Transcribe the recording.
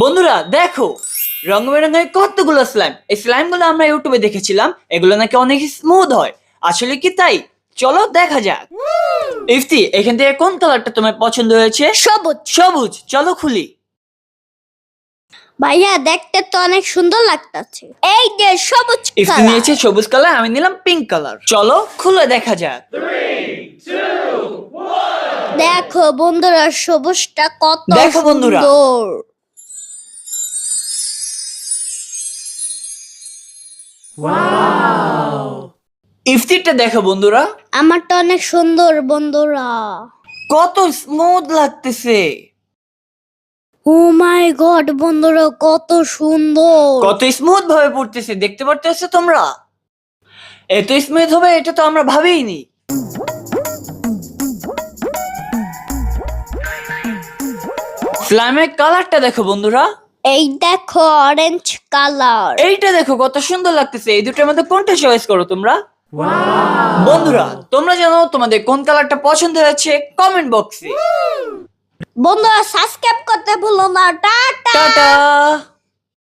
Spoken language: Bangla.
বন্ধুরা দেখো, রং বেরঙের কতগুলো স্লাইম। এই স্লাইম গুলো আমরা ইউটিউবে দেখেছিলাম, এগুলো নাকি অনেক স্মুথ হয়। আসলে কি তাই? চলো দেখা যাক। ইফতি, এখান থেকে কোন কালারটা তোমার পছন্দ হয়েছে? সবুজ। সবুজ। চলো খুলি। ভাইয়া দেখতে তো অনেক সুন্দর লাগতেছে। এই যে সবুজ ইফতি কালার। নিয়েছে সবুজ কালার, আমি নিলাম পিঙ্ক কালার। চলো খুলে দেখা যাক। দেখো বন্ধুরা, সবুজটা কত দেখো বন্ধুরা। সুন্দর। ইফতিটা দেখো বন্ধুরা, আমারটা অনেক সুন্দর বন্ধুরা। কত স্মুথ লাগতেছে। ও মাই গড বন্ধুরা, কত সুন্দর। কত স্মুথ ভাবে পড়তেছে, দেখতে পারতেছো তোমরা? এত স্মুথ হবে এটা তো আমরা ভাবিনি। স্লাইমের কালারটা দেখো বন্ধুরা, এই দেখো অরেঞ্জ কালার। এইটা দেখো কত সুন্দর লাগতেছে। এই দুটোর মধ্যে কোনটা চয়েস করো তোমরা? বন্ধুরা তোমরা জানো তোমাদের কোন কালারটা পছন্দ হয়েছে কমেন্ট বক্সে। বন্ধুরা সাবস্ক্রাইব করতে ভুলো না। টাটা। টাটা।